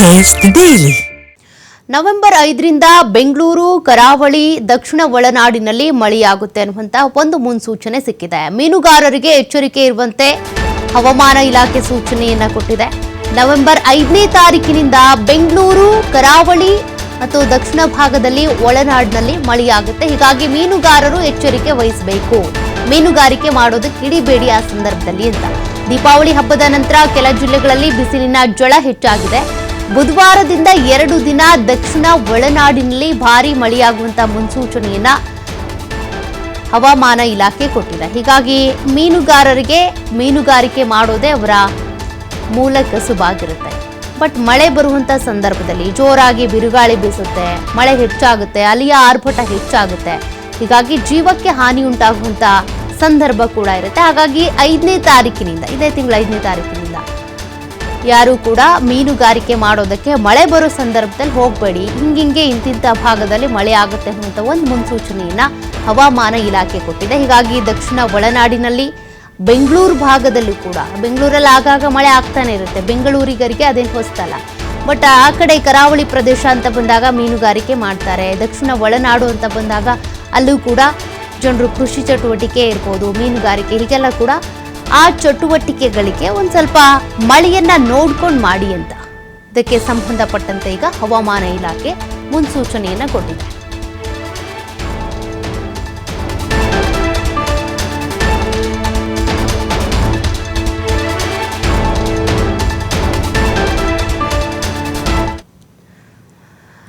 Taste the Daily. November 5ರಿಂದ ಬೆಂಗಳೂರು ಕರಾವಳಿ ದಕ್ಷಿಣ ಒಳನಾಡಿನಲ್ಲಿ ಮಳೆಯಾಗುತ್ತೆ ಅನ್ನುವಂತ ಒಂದು ಮುನ್ಸೂಚನೆ ಸಿಕ್ಕಿದೆ. ಮೀನುಗಾರರಿಗೆ ಎಚ್ಚರಿಕೆ ಇರುವಂತೆ ಹವಾಮಾನ ಇಲಾಖೆ ಸೂಚನೆಯನ್ನ ಕೊಟ್ಟಿದೆ. ನವೆಂಬರ್ 5ನೇ ತಾರೀಕಿನಿಂದ ಬೆಂಗಳೂರು ಕರಾವಳಿ ಮತ್ತು ದಕ್ಷಿಣ ಭಾಗದಲ್ಲಿ ಒಳನಾಡಿನಲ್ಲಿ ಮಳೆಯಾಗುತ್ತೆ. ಹೀಗಾಗಿ ಮೀನುಗಾರರು ಎಚ್ಚರಿಕೆ ವಹಿಸಬೇಕು. ಮೀನುಗಾರಿಕೆ ಮಾಡೋದಕ್ಕೆ ಇಳಿಬೇಡಿ ಆ ಸಂದರ್ಭದಲ್ಲಿ ಅಂತ. ದೀಪಾವಳಿ ಹಬ್ಬದ ನಂತರ ಕೆಲ ಜಿಲ್ಲೆಗಳಲ್ಲಿ ಬಿಸಿಲಿನ ಝಳ ಹೆಚ್ಚಾಗಿದೆ. ಬುಧವಾರದಿಂದ 2 ದಿನ ದಕ್ಷಿಣ ಒಳನಾಡಿನಲ್ಲಿ ಭಾರೀ ಮಳೆಯಾಗುವಂತಹ ಮುನ್ಸೂಚನೆಯನ್ನ ಹವಾಮಾನ ಇಲಾಖೆ ಕೊಟ್ಟಿದೆ. ಹೀಗಾಗಿ ಮೀನುಗಾರರಿಗೆ ಮೀನುಗಾರಿಕೆ ಮಾಡೋದೇ ಅವರ ಮೂಲ ಕಸುಬಾಗಿರುತ್ತೆ. ಬಟ್ ಮಳೆ ಬರುವಂತ ಸಂದರ್ಭದಲ್ಲಿ ಜೋರಾಗಿ ಬಿರುಗಾಳಿ ಬೀಸುತ್ತೆ, ಮಳೆ ಹೆಚ್ಚಾಗುತ್ತೆ, ಅಲೆಯ ಆರ್ಭಟ ಹೆಚ್ಚಾಗುತ್ತೆ. ಹೀಗಾಗಿ ಜೀವಕ್ಕೆ ಹಾನಿ ಉಂಟಾಗುವಂತ ಸಂದರ್ಭ ಕೂಡ ಇರುತ್ತೆ. ಹಾಗಾಗಿ 5ನೇ ತಾರೀಕಿನಿಂದ ಇದೇ ತಿಂಗಳ 5ನೇ ತಾರೀಕಿನಿಂದ ಯಾರು ಕೂಡ ಮೀನುಗಾರಿಕೆ ಮಾಡೋದಕ್ಕೆ ಮಳೆ ಬರೋ ಸಂದರ್ಭದಲ್ಲಿ ಹೋಗಬೇಡಿ. ಹಿಂಗಿಂಗೆ ಇಂತಿಂಥ ಭಾಗದಲ್ಲಿ ಮಳೆ ಆಗುತ್ತೆ ಅನ್ನುವಂಥ ಒಂದು ಮುನ್ಸೂಚನೆಯನ್ನ ಹವಾಮಾನ ಇಲಾಖೆ ಕೊಟ್ಟಿದೆ. ಹೀಗಾಗಿ ದಕ್ಷಿಣ ಒಳನಾಡಿನಲ್ಲಿ ಬೆಂಗಳೂರು ಭಾಗದಲ್ಲೂ ಕೂಡ, ಬೆಂಗಳೂರಲ್ಲಿ ಆಗಾಗ ಮಳೆ ಆಗ್ತಾನೆ ಇರುತ್ತೆ, ಬೆಂಗಳೂರಿಗರಿಗೆ ಅದೇನು ಹೊಸ್ತಲ್ಲ. ಬಟ್ ಆ ಕಡೆ ಕರಾವಳಿ ಪ್ರದೇಶ ಅಂತ ಬಂದಾಗ ಮೀನುಗಾರಿಕೆ ಮಾಡ್ತಾರೆ. ದಕ್ಷಿಣ ಒಳನಾಡು ಅಂತ ಬಂದಾಗ ಅಲ್ಲೂ ಕೂಡ ಜನರು ಕೃಷಿ ಚಟುವಟಿಕೆ ಇರ್ಬೋದು, ಮೀನುಗಾರಿಕೆ, ಹೀಗೆಲ್ಲ ಕೂಡ ಆ ಚಟುವಟಿಕೆಗಳಿಗೆ ಒಂದು ಸ್ವಲ್ಪ ಮಳೆಯನ್ನ ನೋಡ್ಕೊಂಡು ಮಾಡಿ ಅಂತ ಇದಕ್ಕೆ ಸಂಬಂಧಪಟ್ಟಂತೆ ಈಗ ಹವಾಮಾನ ಇಲಾಖೆ ಮುನ್ಸೂಚನೆಯನ್ನ ಕೊಟ್ಟಿದೆ.